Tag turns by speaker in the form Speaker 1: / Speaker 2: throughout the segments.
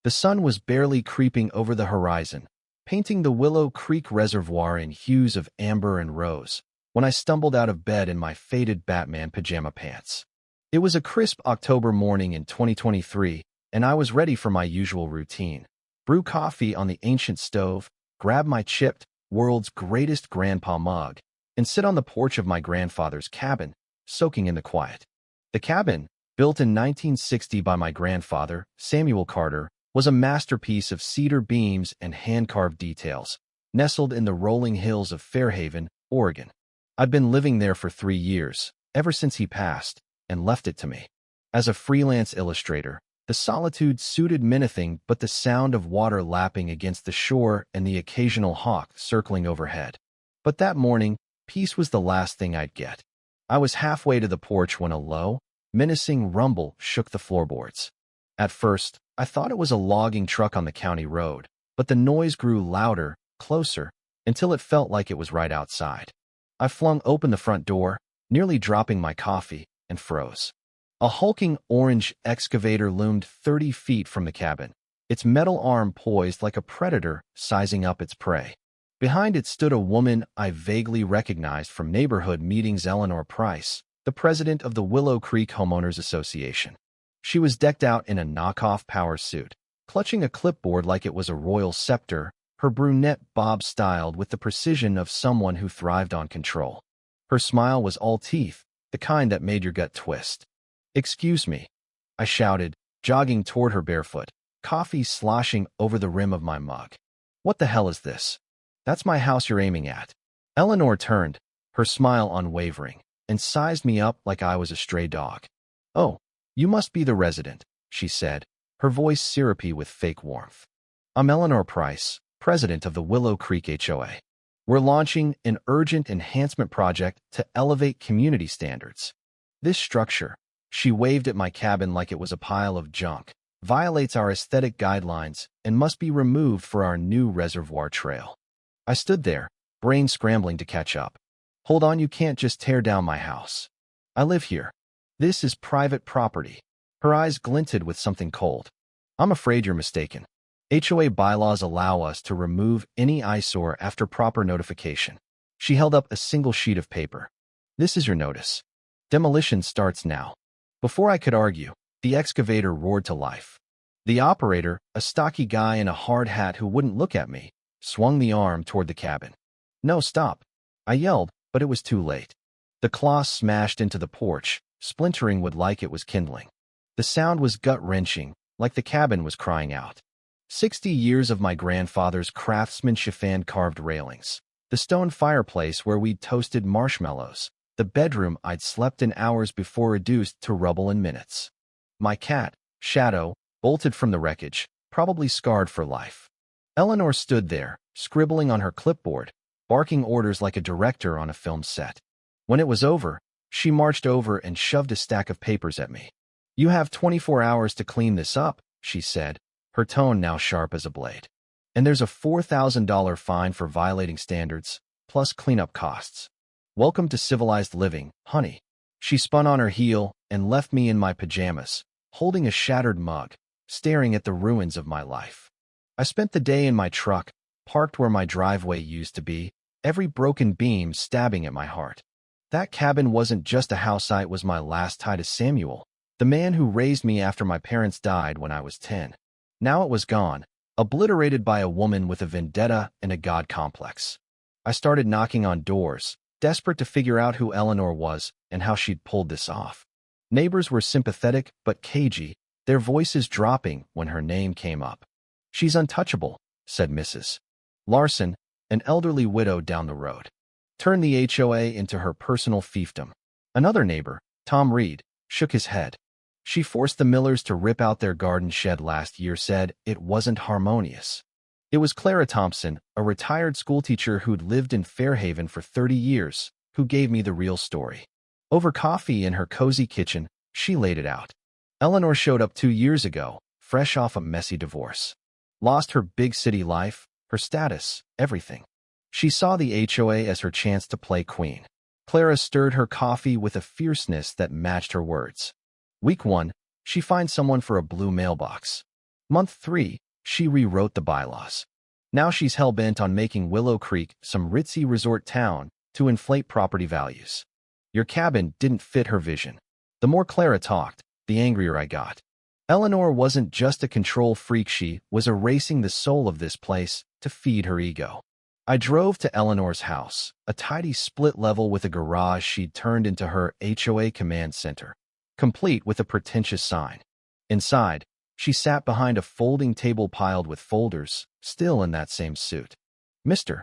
Speaker 1: The sun was barely creeping over the horizon, painting the Willow Creek Reservoir in hues of amber and rose, when I stumbled out of bed in my faded Batman pajama pants. It was a crisp October morning in 2023, and I was ready for my usual routine. Brew coffee on the ancient stove, grab my chipped, world's greatest grandpa mug, and sit on the porch of my grandfather's cabin, soaking in the quiet. The cabin, built in 1960 by my grandfather, Samuel Carter, was a masterpiece of cedar beams and hand-carved details, nestled in the rolling hills of Fairhaven, Oregon. I'd been living there for 3 years, ever since he passed, and left it to me. As a freelance illustrator, the solitude suited me nothing but the sound of water lapping against the shore and the occasional hawk circling overhead. But that morning, peace was the last thing I'd get. I was halfway to the porch when a low, menacing rumble shook the floorboards. At first, I thought it was a logging truck on the county road, but the noise grew louder, closer, until it felt like it was right outside. I flung open the front door, nearly dropping my coffee, and froze. A hulking orange excavator loomed 30 feet from the cabin, its metal arm poised like a predator sizing up its prey. Behind it stood a woman I vaguely recognized from neighborhood meetings, Eleanor Price, the president of the Willow Creek Homeowners Association. She was decked out in a knockoff power suit, clutching a clipboard like it was a royal scepter, her brunette bob styled with the precision of someone who thrived on control. Her smile was all teeth, the kind that made your gut twist. "Excuse me," I shouted, jogging toward her barefoot, coffee sloshing over the rim of my mug. "What the hell is this?" "That's my house you're aiming at." Eleanor turned, her smile unwavering, and sized me up like I was a stray dog. "Oh, you must be the resident," she said, her voice syrupy with fake warmth. "I'm Eleanor Price, president of the Willow Creek HOA. We're launching an urgent enhancement project to elevate community standards. This structure," she waved at my cabin like it was a pile of junk, "violates our aesthetic guidelines and must be removed for our new reservoir trail." I stood there, brain scrambling to catch up. "Hold on, you can't just tear down my house. I live here. This is private property." Her eyes glinted with something cold. "I'm afraid you're mistaken. HOA bylaws allow us to remove any eyesore after proper notification." She held up a single sheet of paper. "This is your notice. Demolition starts now." Before I could argue, the excavator roared to life. The operator, a stocky guy in a hard hat who wouldn't look at me, swung the arm toward the cabin. "No, stop," I yelled, but it was too late. The claw smashed into the porch, splintering wood like it was kindling. The sound was gut-wrenching, like the cabin was crying out. 60 years of my grandfather's craftsmanship, hand-carved railings, the stone fireplace where we'd toasted marshmallows, the bedroom I'd slept in hours before reduced to rubble in minutes. My cat, Shadow, bolted from the wreckage, probably scarred for life. Eleanor stood there, scribbling on her clipboard, barking orders like a director on a film set. When it was over, she marched over and shoved a stack of papers at me. "You have 24 hours to clean this up," she said, her tone now sharp as a blade. "And there's a $4,000 fine for violating standards, plus cleanup costs. Welcome to civilized living, honey." She spun on her heel and left me in my pajamas, holding a shattered mug, staring at the ruins of my life. I spent the day in my truck, parked where my driveway used to be, every broken beam stabbing at my heart. That cabin wasn't just a house site, it was my last tie to Samuel, the man who raised me after my parents died when I was 10. Now it was gone, obliterated by a woman with a vendetta and a god complex. I started knocking on doors, desperate to figure out who Eleanor was and how she'd pulled this off. Neighbors were sympathetic but cagey, their voices dropping when her name came up. "She's untouchable," said Mrs. Larson, an elderly widow down the road. Turned the HOA into her personal fiefdom. Another neighbor, Tom Reed, shook his head. "She forced the Millers to rip out their garden shed last year, said it wasn't harmonious." It was Clara Thompson, a retired schoolteacher who'd lived in Fairhaven for 30 years, who gave me the real story. Over coffee in her cozy kitchen, she laid it out. Eleanor showed up 2 years ago, fresh off a messy divorce. Lost her big city life, her status, everything. She saw the HOA as her chance to play queen. Clara stirred her coffee with a fierceness that matched her words. Week 1, she finds someone for a blue mailbox. Month 3, she rewrote the bylaws. Now she's hell-bent on making Willow Creek some ritzy resort town to inflate property values. Your cabin didn't fit her vision. The more Clara talked, the angrier I got. Eleanor wasn't just a control freak, she was erasing the soul of this place to feed her ego. I drove to Eleanor's house, a tidy split level with a garage she'd turned into her HOA command center, complete with a pretentious sign. Inside, she sat behind a folding table piled with folders, still in that same suit. "Mr.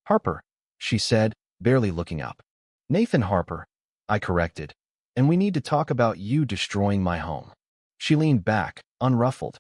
Speaker 1: Harper," she said, barely looking up. "Nathan Harper," I corrected, "and we need to talk about you destroying my home." She leaned back, unruffled.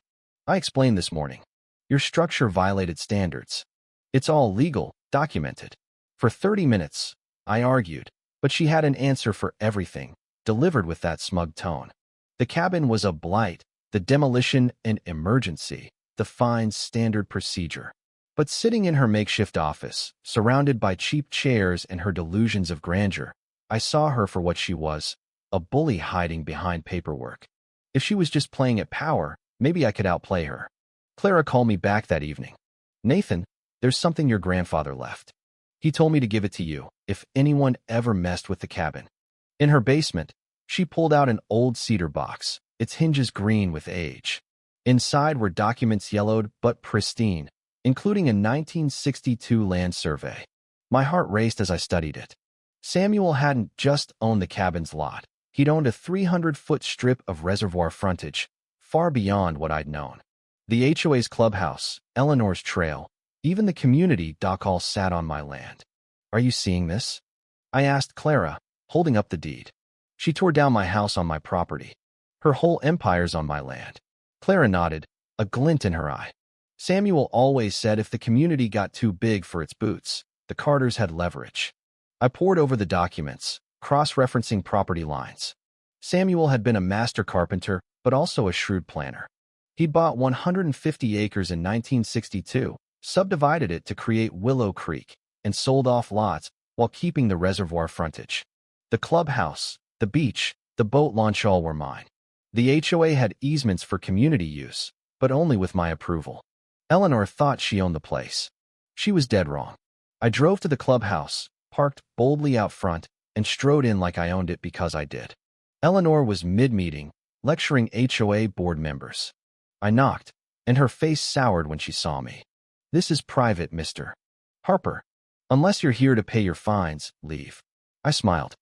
Speaker 1: "I explained this morning. Your structure violated standards. It's all legal, documented." For 30 minutes, I argued, but she had an answer for everything, delivered with that smug tone. The cabin was a blight, the demolition an emergency, the fines standard procedure. But sitting in her makeshift office, surrounded by cheap chairs and her delusions of grandeur, I saw her for what she was, a bully hiding behind paperwork. If she was just playing at power, maybe I could outplay her. Clara called me back that evening. "Nathan, there's something your grandfather left. He told me to give it to you, if anyone ever messed with the cabin." In her basement, she pulled out an old cedar box, its hinges green with age. Inside were documents yellowed but pristine, including a 1962 land survey. My heart raced as I studied it. Samuel hadn't just owned the cabin's lot. He'd owned a 300-foot strip of reservoir frontage, far beyond what I'd known. The HOA's clubhouse, Eleanor's trail, even the community dock all sat on my land. "Are you seeing this?" I asked Clara, holding up the deed. She tore down my house on my property. Her whole empire's on my land. Clara nodded, a glint in her eye. "Samuel always said if the community got too big for its boots, the Carters had leverage." I pored over the documents, cross-referencing property lines. Samuel had been a master carpenter, but also a shrewd planner. He'd bought 150 acres in 1962, subdivided it to create Willow Creek, and sold off lots while keeping the reservoir frontage. The clubhouse, the beach, the boat launch all were mine. The HOA had easements for community use, but only with my approval. Eleanor thought she owned the place. She was dead wrong. I drove to the clubhouse, parked boldly out front, and strode in like I owned it because I did. Eleanor was mid-meeting, lecturing HOA board members. I knocked, and her face soured when she saw me. "This is private, Mr. Harper. Unless you're here to pay your fines, leave." I smiled.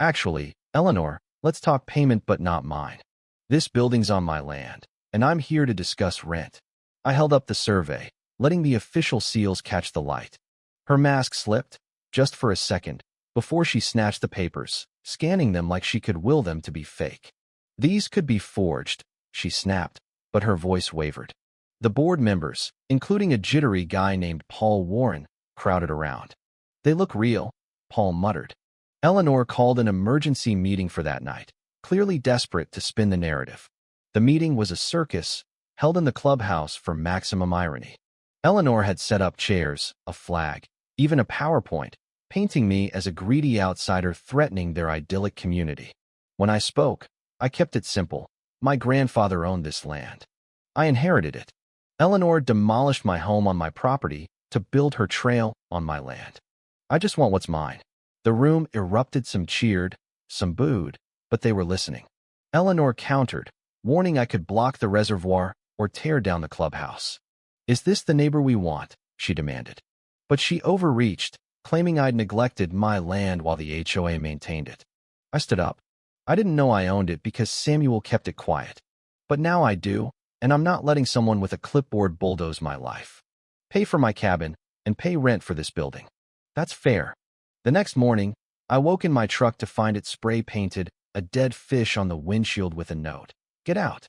Speaker 1: "Actually, Eleanor, let's talk payment but not mine. This building's on my land, and I'm here to discuss rent." I held up the survey, letting the official seals catch the light. Her mask slipped, just for a second, before she snatched the papers, scanning them like she could will them to be fake. "These could be forged," she snapped, but her voice wavered. The board members, including a jittery guy named Paul Warren, crowded around. "They look real," Paul muttered. Eleanor called an emergency meeting for that night, clearly desperate to spin the narrative. The meeting was a circus, held in the clubhouse for maximum irony. Eleanor had set up chairs, a flag, even a PowerPoint, painting me as a greedy outsider threatening their idyllic community. When I spoke, I kept it simple. My grandfather owned this land. I inherited it. Eleanor demolished my home on my property to build her trail on my land. I just want what's mine. The room erupted. Some cheered, some booed, but they were listening. Eleanor countered, warning I could block the reservoir or tear down the clubhouse. "Is this the neighbor we want?" she demanded. But she overreached, claiming I'd neglected my land while the HOA maintained it. I stood up. "I didn't know I owned it because Samuel kept it quiet. But now I do, and I'm not letting someone with a clipboard bulldoze my life. Pay for my cabin, and pay rent for this building. That's fair." The next morning, I woke in my truck to find it spray-painted, a dead fish on the windshield with a note, "Get out."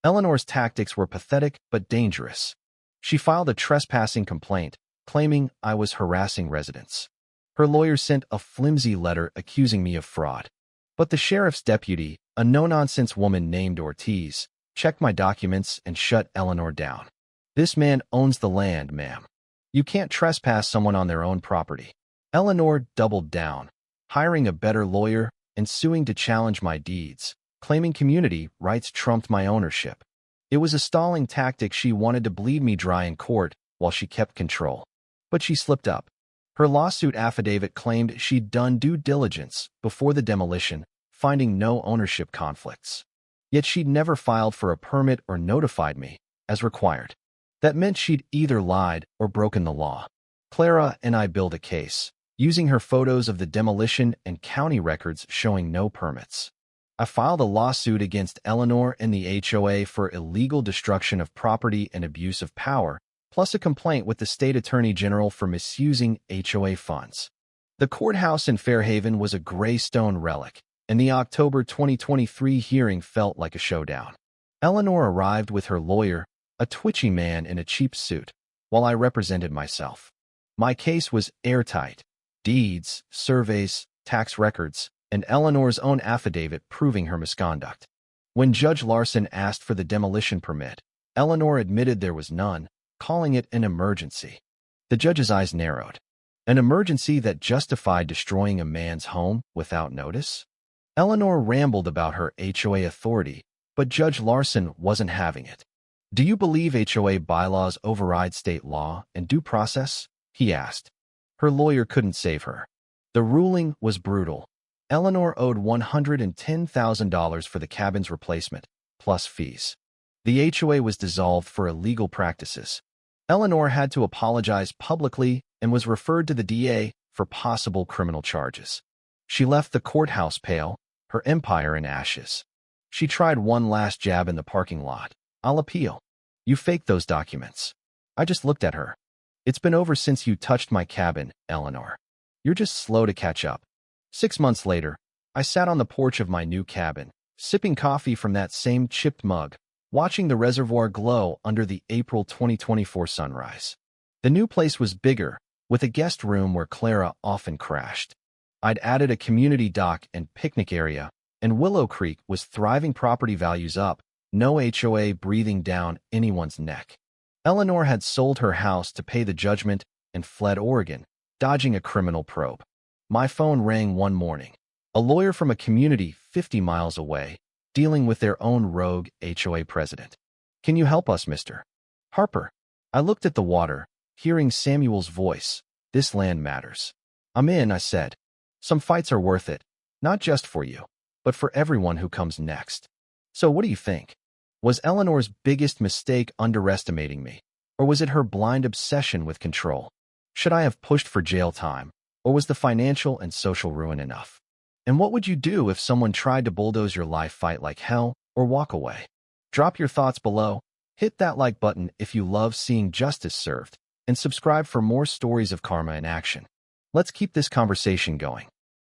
Speaker 1: Eleanor's tactics were pathetic but dangerous. She filed a trespassing complaint, claiming I was harassing residents. Her lawyer sent a flimsy letter accusing me of fraud. But the sheriff's deputy, a no-nonsense woman named Ortiz, checked my documents and shut Eleanor down. "This man owns the land, ma'am. You can't trespass someone on their own property." Eleanor doubled down, hiring a better lawyer and suing to challenge my deeds, claiming community rights trumped my ownership. It was a stalling tactic. She wanted to bleed me dry in court while she kept control. But she slipped up. Her lawsuit affidavit claimed she'd done due diligence before the demolition, finding no ownership conflicts. Yet she'd never filed for a permit or notified me, as required. That meant she'd either lied or broken the law. Clara and I built a case, using her photos of the demolition and county records showing no permits. I filed a lawsuit against Eleanor and the HOA for illegal destruction of property and abuse of power, plus a complaint with the state attorney general for misusing HOA funds. The courthouse in Fairhaven was a gray stone relic, and the October 2023 hearing felt like a showdown. Eleanor arrived with her lawyer, a twitchy man in a cheap suit, while I represented myself. My case was airtight: deeds, surveys, tax records, and Eleanor's own affidavit proving her misconduct. When Judge Larson asked for the demolition permit, Eleanor admitted there was none, calling it an emergency. The judge's eyes narrowed. An emergency that justified destroying a man's home without notice? Eleanor rambled about her HOA authority, but Judge Larson wasn't having it. "Do you believe HOA bylaws override state law and due process?" he asked. Her lawyer couldn't save her. The ruling was brutal. Eleanor owed $110,000 for the cabin's replacement, plus fees. The HOA was dissolved for illegal practices. Eleanor had to apologize publicly and was referred to the DA for possible criminal charges. She left the courthouse pale, her empire in ashes. She tried one last jab in the parking lot. "I'll appeal." "You faked those documents." I just looked at her. "It's been over since you touched my cabin, Eleanor. You're just slow to catch up." 6 months later, I sat on the porch of my new cabin, sipping coffee from that same chipped mug, watching the reservoir glow under the April 2024 sunrise. The new place was bigger, with a guest room where Clara often crashed. I'd added a community dock and picnic area, and Willow Creek was thriving, property values up, no HOA breathing down anyone's neck. Eleanor had sold her house to pay the judgment and fled Oregon, dodging a criminal probe. My phone rang one morning. A lawyer from a community 50 miles away, dealing with their own rogue HOA president. "Can you help us, Mr. Harper?" I looked at the water, hearing Samuel's voice. "This land matters." "I'm in," I said. "Some fights are worth it, not just for you, but for everyone who comes next." "So what do you think? Was Eleanor's biggest mistake underestimating me, or was it her blind obsession with control? Should I have pushed for jail time, or was the financial and social ruin enough? And what would you do if someone tried to bulldoze your life, fight like hell, or walk away? Drop your thoughts below, hit that like button if you love seeing justice served, and subscribe for more stories of karma in action. Let's keep this conversation going.